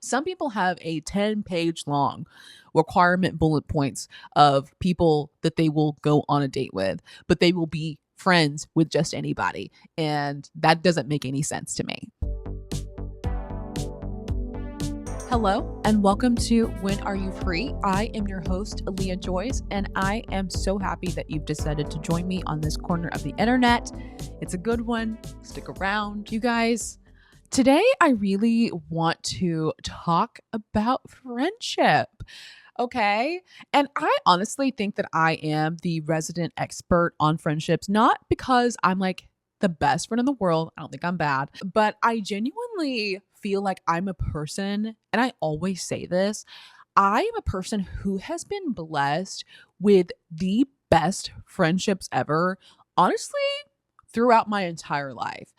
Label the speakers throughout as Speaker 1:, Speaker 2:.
Speaker 1: Some people have a 10-page long requirement bullet points of people that they will go on a date with, but they will be friends with just anybody. And that doesn't make any sense to me. Hello and welcome to When Are You Free? I am your host, Aaliyah Joyce, and I am so happy that you've decided to join me on this corner of the internet. It's a good one. Stick around. You guys, today I really want to talk about friendship. Okay. And I honestly think that I am the resident expert on friendships, not because I'm like the best friend in the world. I don't think I'm bad, but I genuinely feel like I'm a person, and I always say this, I am a person who has been blessed with the best friendships ever, honestly, throughout my entire life.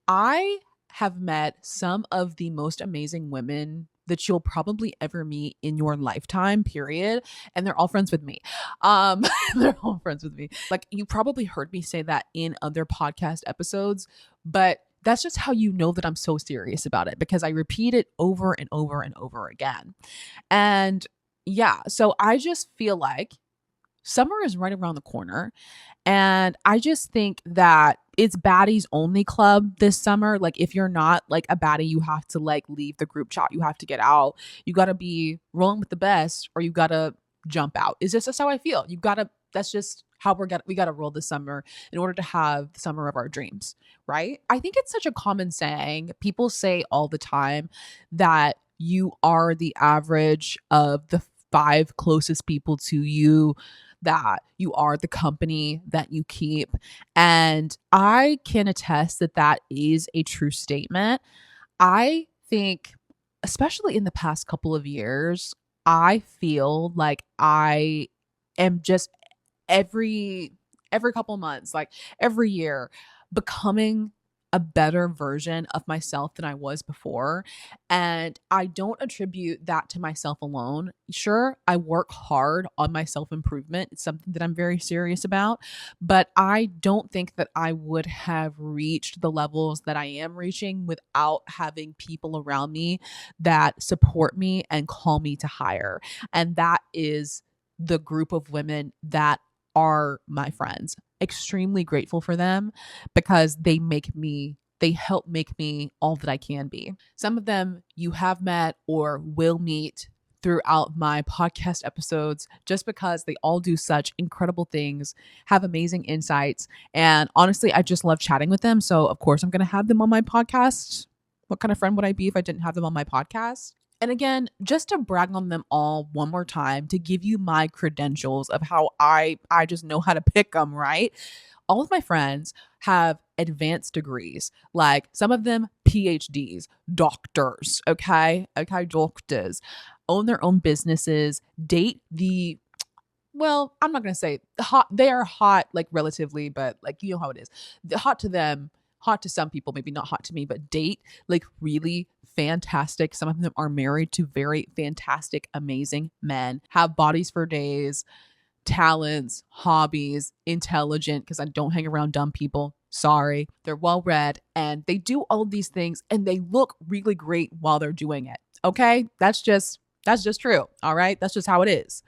Speaker 1: I have met some of the most amazing women that you'll probably ever meet in your lifetime, period. And they're all friends with me. They're all friends with me. Like, you probably heard me say that in other podcast episodes, but that's just how you know that I'm so serious about it, because I repeat it over and over and over again. And yeah, so I just feel like summer is right around the corner. And I just think that it's baddies only club this summer. Like, if you're not like a baddie, you have to like leave the group chat. You have to get out. You got to be rolling with the best, or you got to jump out. Is this just how I feel? You got to, that's just how we got to roll this summer in order to have the summer of our dreams, right? I think it's such a common saying. People say all the time that you are the average of the 5 closest people to you, that you are the company that you keep. And I can attest that that is a true statement. I think, especially in the past couple of years, I feel like I am just every couple months, like every year, becoming a better version of myself than I was before. And I don't attribute that to myself alone. Sure, I work hard on my self-improvement. It's something that I'm very serious about, but I don't think that I would have reached the levels that I am reaching without having people around me that support me and call me to higher. And that is the group of women that are my friends. Extremely grateful for them, because they help make me all that I can be. Some of them you have met or will meet throughout my podcast episodes, just because they all do such incredible things, have amazing insights, and honestly, I just love chatting with them. So of course I'm going to have them on my podcast. What kind of friend would I be if I didn't have them on my podcast? And again, just to brag on them all one more time, to give you my credentials of how I just know how to pick them, right? All of my friends have advanced degrees, like some of them PhDs, doctors, okay, doctors, own their own businesses, date the, well, I'm not going to say hot. They are hot, like relatively, but like, you know how it is. Hot to them, hot to some people, maybe not hot to me, but date like really fantastic. Some of them are married to very fantastic, amazing men, have bodies for days, talents, hobbies, intelligent, because I don't hang around dumb people. Sorry. They're well read, and they do all of these things, and they look really great while they're doing it. Okay? That's just true. All right? That's just how it is.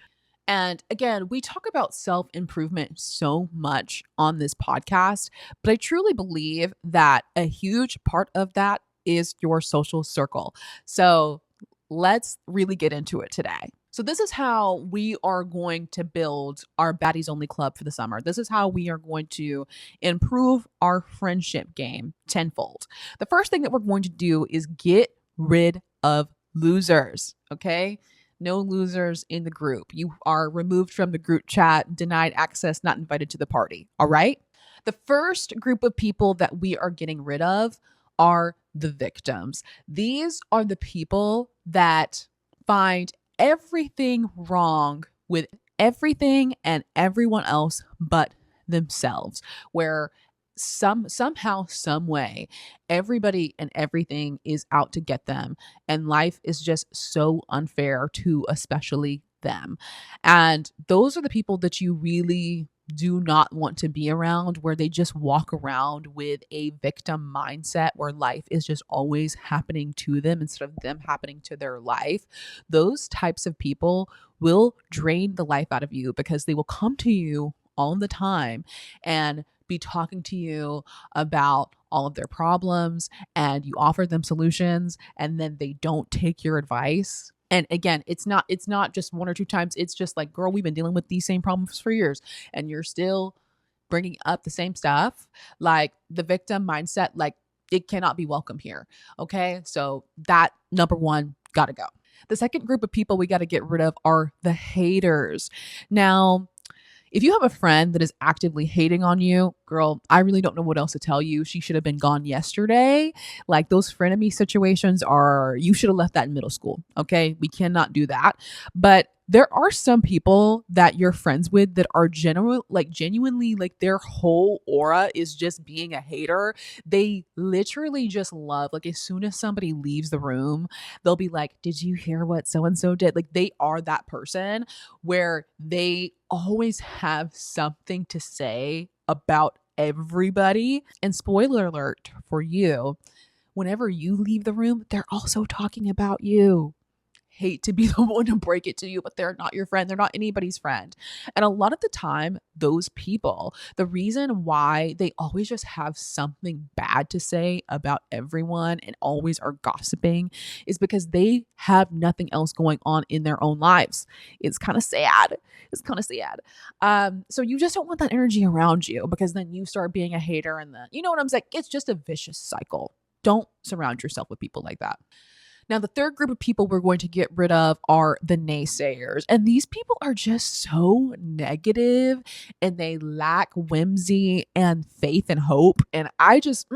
Speaker 1: And again, we talk about self-improvement so much on this podcast, but I truly believe that a huge part of that is your social circle. So let's really get into it today. So this is how we are going to build our baddies only club for the summer. This is how we are going to improve our friendship game tenfold. The first thing that we're going to do is get rid of losers, okay? No losers in the group. You are removed from the group chat, denied access, not invited to the party, all right? The first group of people that we are getting rid of are the victims. These are the people that find everything wrong with everything and everyone else but themselves, where somehow, some way, everybody and everything is out to get them, and life is just so unfair to especially them. And those are the people that you really do not want to be around, where they just walk around with a victim mindset where life is just always happening to them instead of them happening to their life. Those types of people will drain the life out of you because they will come to you all the time and be talking to you about all of their problems, and you offer them solutions and then they don't take your advice. And again, it's not just one or two times. It's just like, girl, we've been dealing with these same problems for years and you're still bringing up the same stuff. Like, the victim mindset, like, it cannot be welcome here. Okay? So that, number one, got to go. The second group of people we got to get rid of are the haters. Now, if you have a friend that is actively hating on you, girl, I really don't know what else to tell you. She should have been gone yesterday. Like, those frenemy situations you should have left that in middle school. Okay. We cannot do that. But there are some people that you're friends with that are genuinely, like, their whole aura is just being a hater. They literally just love, like, as soon as somebody leaves the room, they'll be like, did you hear what so and so did? Like, they are that person where they always have something to say about everybody. And spoiler alert for you, whenever you leave the room, they're also talking about you. Hate to be the one to break it to you, but they're not your friend. They're not anybody's friend. And a lot of the time, those people, the reason why they always just have something bad to say about everyone and always are gossiping is because they have nothing else going on in their own lives. It's kind of sad. It's kind of sad. So you just don't want that energy around you, because then you start being a hater, and then, you know what I'm saying? It's just a vicious cycle. Don't surround yourself with people like that. Now, the third group of people we're going to get rid of are the naysayers. And these people are just so negative, and they lack whimsy and faith and hope. And I just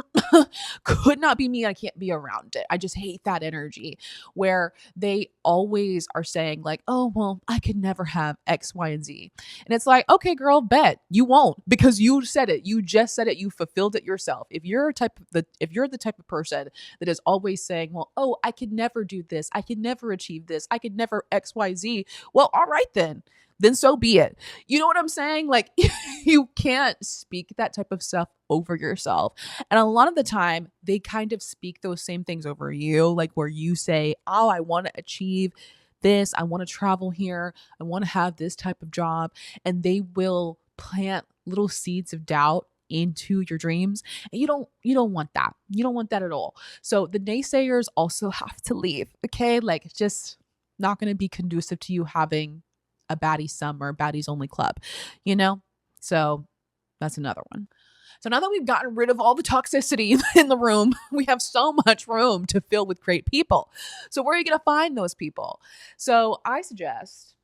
Speaker 1: could not be me. I can't be around it. I just hate that energy where they always are saying, like, oh, well, I could never have X, Y, and Z. And it's like, okay, girl, bet you won't, because you said it. You just said it. You fulfilled it yourself. If you're the type of person that is always saying, well, oh, I could never do this, I could never achieve this, I could never XYZ. Well, all right then so be it. You know what I'm saying? Like, you can't speak that type of stuff over yourself. And a lot of the time, they kind of speak those same things over you, like where you say, oh, I want to achieve this, I want to travel here, I want to have this type of job. And they will plant little seeds of doubt into your dreams, and you don't want that. You don't want that at all. So the naysayers also have to leave. Okay, like, it's just not going to be conducive to you having a baddie summer, baddies only club, you know? So that's another one. So now that we've gotten rid of all the toxicity in the room, we have so much room to fill with great people. So where are you going to find those people? So I suggest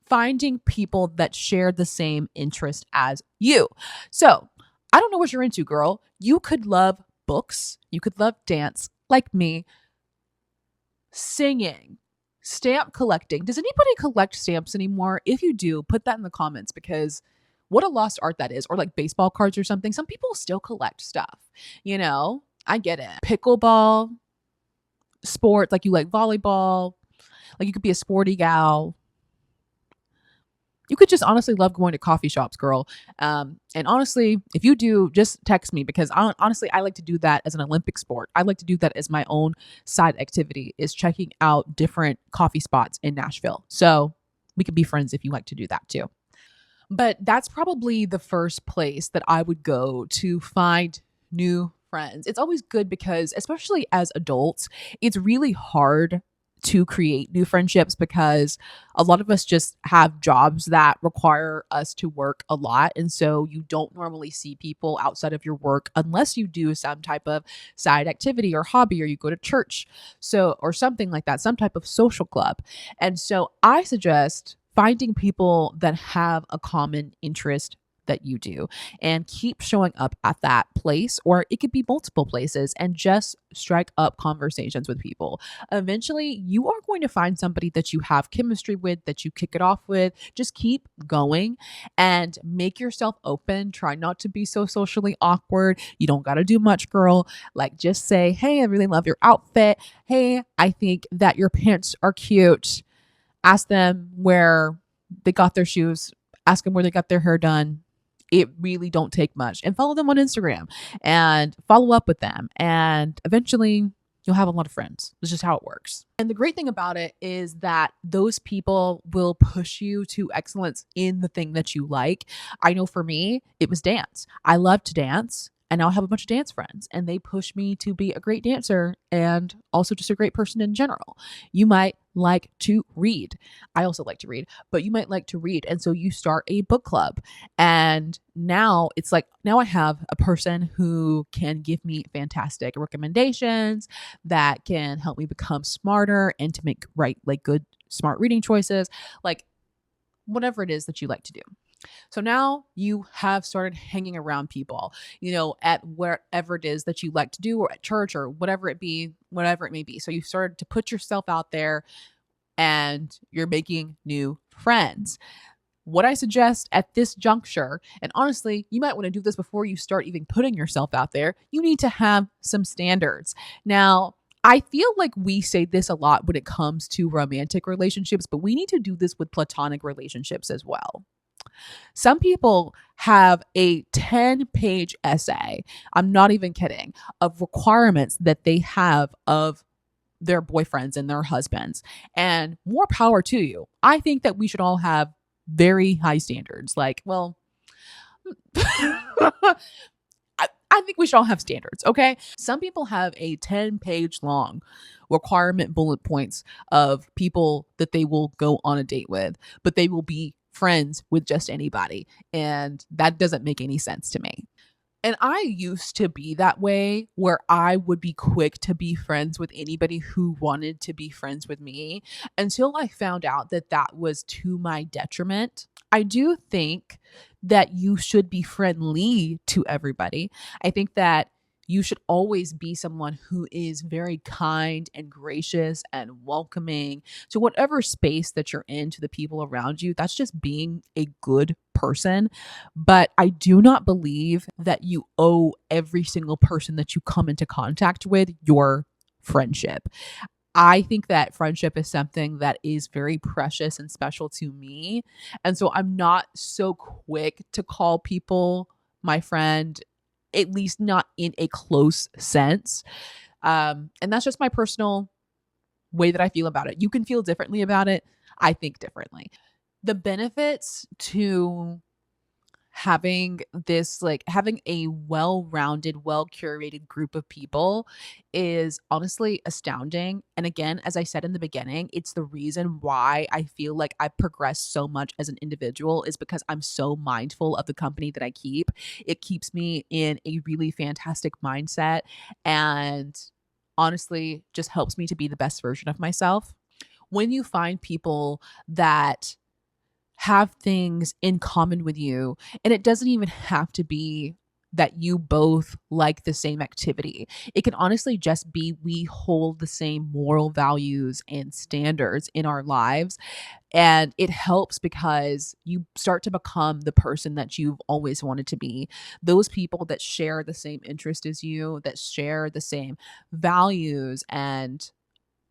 Speaker 1: finding people that share the same interest as you. So I don't know what you're into, girl. You could love books. You could love dance like me, singing, stamp collecting. Does anybody collect stamps anymore? If you do, put that in the comments, because what a lost art that is. Or like baseball cards or something. Some people still collect stuff. You know, I get it. Pickleball, sports, like you like volleyball, like you could be a sporty gal. You could just honestly love going to coffee shops, girl. And honestly, if you do, just text me, because honestly, I like to do that as an Olympic sport. I like to do that as my own side activity, is checking out different coffee spots in Nashville. So we could be friends if you like to do that too. But that's probably the first place that I would go to find new friends. It's always good because, especially as adults, it's really hard to create new friendships, because a lot of us just have jobs that require us to work a lot. And so you don't normally see people outside of your work unless you do some type of side activity or hobby, or you go to church. So, or something like that, some type of social club. And so I suggest finding people that have a common interest that you do, and keep showing up at that place, or it could be multiple places, and just strike up conversations with people. Eventually, you are going to find somebody that you have chemistry with, that you kick it off with. Just keep going and make yourself open. Try not to be so socially awkward. You don't got to do much, girl. Like, just say, hey, I really love your outfit. Hey, I think that your pants are cute. Ask them where they got their shoes. ask them where they got their hair done. It really don't take much. And follow them on Instagram and follow up with them. And eventually you'll have a lot of friends. It's just how it works. And the great thing about it is that those people will push you to excellence in the thing that you like. I know for me, it was dance. I love to dance. And now I have a bunch of dance friends, and they push me to be a great dancer and also just a great person in general. You might like to read. I also like to read, but you might like to read. And so you start a book club. And now it's like, now I have a person who can give me fantastic recommendations that can help me become smarter and to make like good, smart reading choices, like whatever it is that you like to do. So now you have started hanging around people, at wherever it is that you like to do, or at church, or whatever it may be. So you've started to put yourself out there and you're making new friends. What I suggest at this juncture, and honestly, you might want to do this before you start even putting yourself out there, you need to have some standards. Now, I feel like we say this a lot when it comes to romantic relationships, but we need to do this with platonic relationships as well. Some people have a 10-page essay, I'm not even kidding, of requirements that they have of their boyfriends and their husbands. And more power to you. I think that we should all have very high standards. Like, well, I think we should all have standards, okay? Some people have a 10-page long requirement bullet points of people that they will go on a date with, but they will be friends with just anybody. And that doesn't make any sense to me. And I used to be that way, where I would be quick to be friends with anybody who wanted to be friends with me, until I found out that that was to my detriment. I do think that you should be friendly to everybody. I think that you should always be someone who is very kind and gracious and welcoming to whatever space that you're in, to the people around you. That's just being a good person. But I do not believe that you owe every single person that you come into contact with your friendship. I think that friendship is something that is very precious and special to me. And so I'm not so quick to call people my friend, at least not in a close sense. And that's just my personal way that I feel about it. You can feel differently about it. I think differently. The benefits to having a well-rounded, well-curated group of people is honestly astounding. And again, as I said in the beginning, it's the reason why I feel like I progress so much as an individual, is because I'm so mindful of the company that I keep. It keeps me in a really fantastic mindset, and honestly just helps me to be the best version of myself. When you find people that have things in common with you, and it doesn't even have to be that you both like the same activity. It can honestly just be we hold the same moral values and standards in our lives. And it helps because you start to become the person that you've always wanted to be. Those people that share the same interest as you, that share the same values and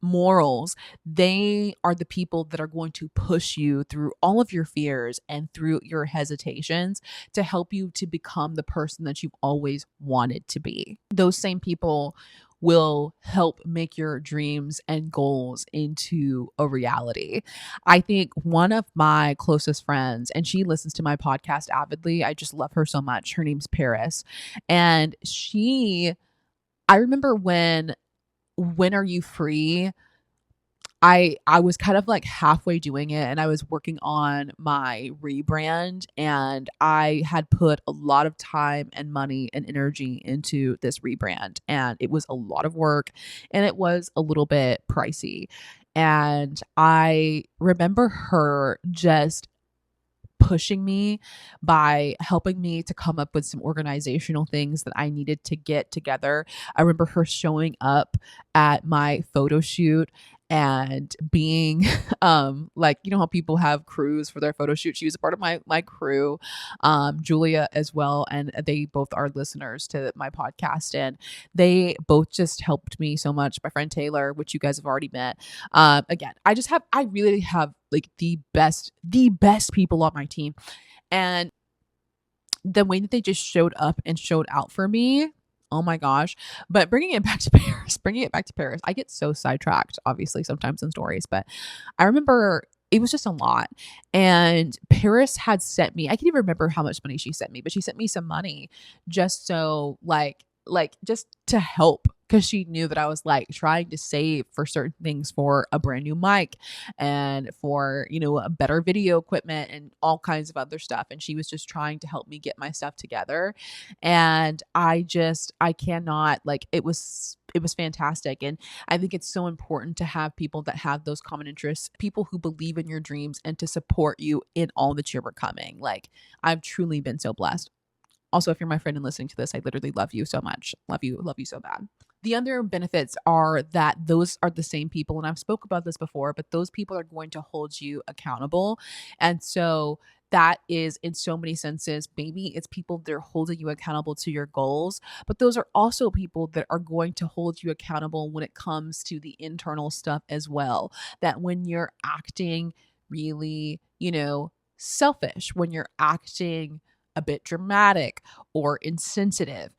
Speaker 1: morals, they are the people that are going to push you through all of your fears and through your hesitations to help you to become the person that you've always wanted to be. Those same people will help make your dreams and goals into a reality. I think one of my closest friends, and she listens to my podcast avidly, I just love her so much. Her name's Paris. And I remember when Are You Free? I was kind of like halfway doing it, and I was working on my rebrand, and I had put a lot of time and money and energy into this rebrand, and it was a lot of work, and it was a little bit pricey. And I remember her just pushing me by helping me to come up with some organizational things that I needed to get together. I remember her showing up at my photo shoot and being like, how people have crews for their photo shoot. She was a part of my crew, Julia as well, and they both are listeners to my podcast, and they both just helped me so much. My friend Taylor, which you guys have already met. Again, I really have like the best people on my team. And the way that they just showed up and showed out for me, oh my gosh. But bringing it back to Paris, I get so sidetracked, obviously, sometimes in stories, but I remember it was just a lot. And Paris had sent me, I can't even remember how much money she sent me, but she sent me some money just so just to help because she knew that I was like trying to save for certain things for a brand new mic and for, a better video equipment and all kinds of other stuff. And she was just trying to help me get my stuff together. And I cannot, like, it was fantastic. And I think it's so important to have people that have those common interests, people who believe in your dreams and to support you in all that you're becoming. Like, I've truly been so blessed. Also, if you're my friend and listening to this, I literally love you so much. Love you so bad. The other benefits are that those are the same people, and I've spoke about this before, but those people are going to hold you accountable. And so that is in so many senses, maybe it's people that are holding you accountable to your goals, but those are also people that are going to hold you accountable when it comes to the internal stuff as well. That when you're acting really, selfish, when you're acting a bit dramatic or insensitive,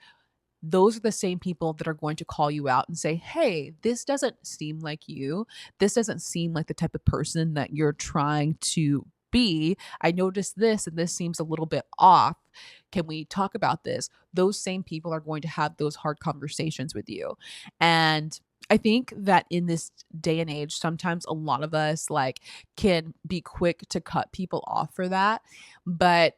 Speaker 1: those are the same people that are going to call you out and say, "Hey, this doesn't seem like you. This doesn't seem like the type of person that you're trying to be. I noticed this and this seems a little bit off. Can we talk about this?" Those same people are going to have those hard conversations with you. And I think that in this day and age, sometimes a lot of us like can be quick to cut people off for that. But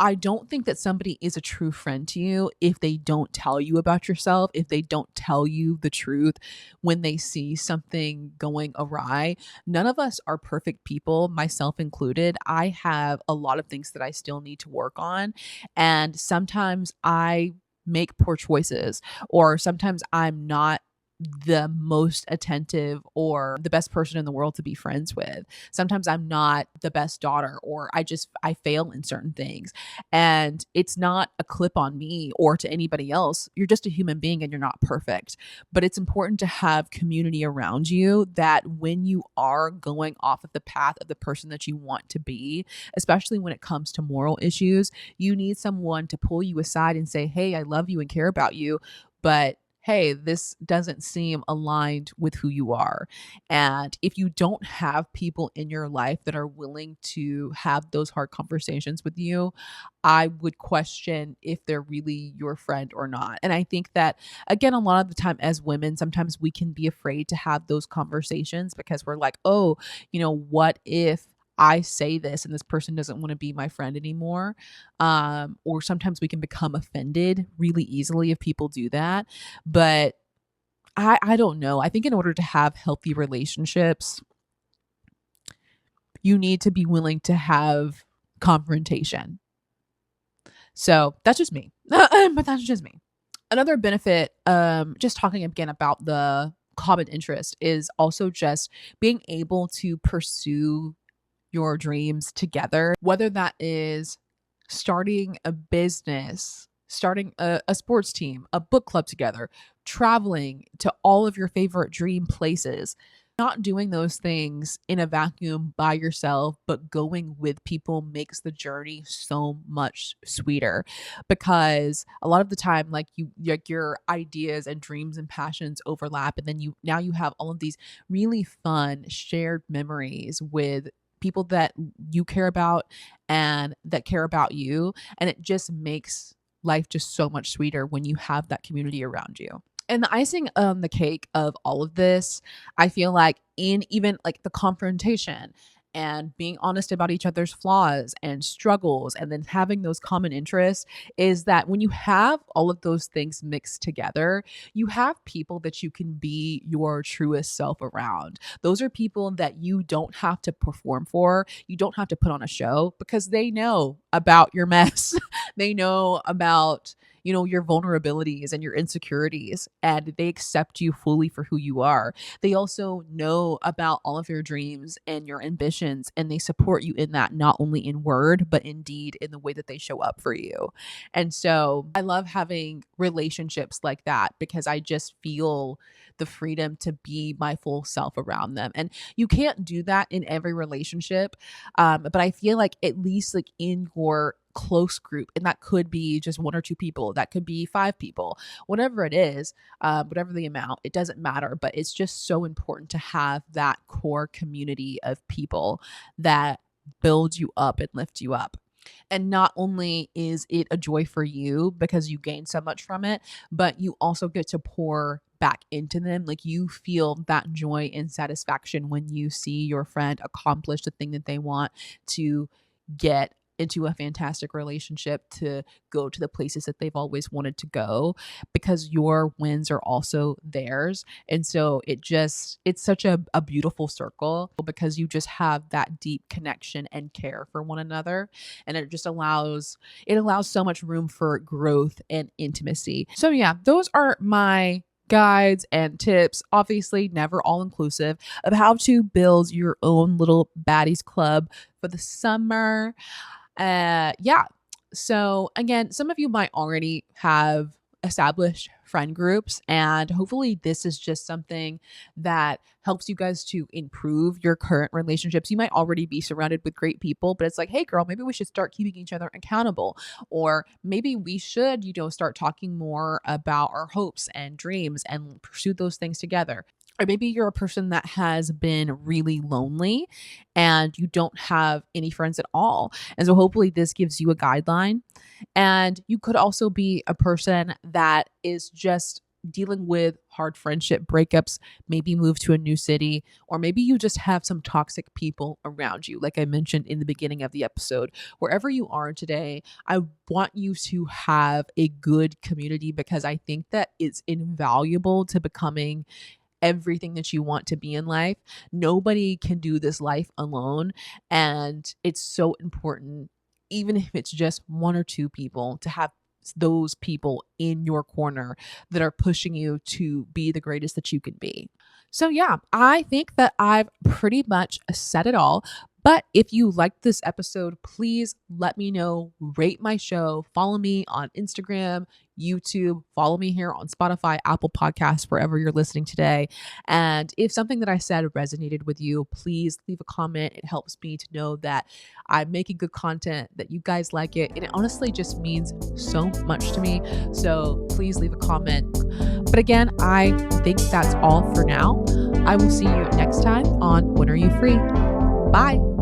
Speaker 1: I don't think that somebody is a true friend to you if they don't tell you about yourself, if they don't tell you the truth when they see something going awry. None of us are perfect people, myself included. I have a lot of things that I still need to work on. And sometimes I make poor choices, or sometimes I'm not the most attentive or the best person in the world to be friends with. Sometimes I'm not the best daughter, or I fail in certain things. And it's not a clip on me or to anybody else. You're just a human being and you're not perfect. But it's important to have community around you that when you are going off of the path of the person that you want to be, especially when it comes to moral issues, you need someone to pull you aside and say, "Hey, I love you and care about you, but hey, this doesn't seem aligned with who you are." And if you don't have people in your life that are willing to have those hard conversations with you, I would question if they're really your friend or not. And I think that, again, a lot of the time as women, sometimes we can be afraid to have those conversations because we're like, oh, what if I say this and this person doesn't want to be my friend anymore? Or sometimes we can become offended really easily if people do that. But I don't know. I think in order to have healthy relationships, you need to be willing to have confrontation. So that's just me. But that's just me. Another benefit, just talking again about the common interest, is also just being able to pursue your dreams together, whether that is starting a business, starting a sports team, a book club together, traveling to all of your favorite dream places. Not doing those things in a vacuum by yourself, but going with people makes the journey so much sweeter, because a lot of the time, like, your ideas and dreams and passions overlap, and then you have all of these really fun shared memories with people that you care about and that care about you. And it just makes life just so much sweeter when you have that community around you. And the icing on the cake of all of this, I feel like, in even like the confrontation and being honest about each other's flaws and struggles and then having those common interests, is that when you have all of those things mixed together, you have people that you can be your truest self around. Those are people that you don't have to perform for. You don't have to put on a show because they know about your mess. They know about, your vulnerabilities and your insecurities, and they accept you fully for who you are. They also know about all of your dreams and your ambitions, and they support you in that, not only in word, but indeed in the way that they show up for you. And so I love having relationships like that because I just feel the freedom to be my full self around them. And you can't do that in every relationship. But I feel like at least like in your close group, and that could be just one or two people, that could be five people, whatever it is, whatever the amount, it doesn't matter. But it's just so important to have that core community of people that build you up and lift you up. And not only is it a joy for you because you gain so much from it, but you also get to pour back into them. Like you feel that joy and satisfaction when you see your friend accomplish the thing that they want to get into a fantastic relationship, to go to the places that they've always wanted to go, because your wins are also theirs. And so it's such a beautiful circle because you just have that deep connection and care for one another. And it allows so much room for growth and intimacy. So yeah, those are my guides and tips, obviously never all inclusive, of how to build your own little baddies club for the summer. Yeah. So again, some of you might already have established friend groups, and hopefully this is just something that helps you guys to improve your current relationships. You might already be surrounded with great people, but it's like, hey girl, maybe we should start keeping each other accountable, or maybe we should, start talking more about our hopes and dreams and pursue those things together. Or maybe you're a person that has been really lonely and you don't have any friends at all. And so hopefully this gives you a guideline. And you could also be a person that is just dealing with hard friendship breakups, maybe move to a new city, or maybe you just have some toxic people around you. Like I mentioned in the beginning of the episode, wherever you are today, I want you to have a good community because I think that it's invaluable to becoming everything that you want to be in life. Nobody can do this life alone. And it's so important, even if it's just one or two people, to have those people in your corner that are pushing you to be the greatest that you can be. So yeah, I think that I've pretty much said it all. But if you liked this episode, please let me know, rate my show, follow me on Instagram, YouTube, follow me here on Spotify, Apple Podcasts, wherever you're listening today. And if something that I said resonated with you, please leave a comment. It helps me to know that I'm making good content, that you guys like it. And it honestly just means so much to me. So please leave a comment. But again, I think that's all for now. I will see you next time on When Are You Free? Bye.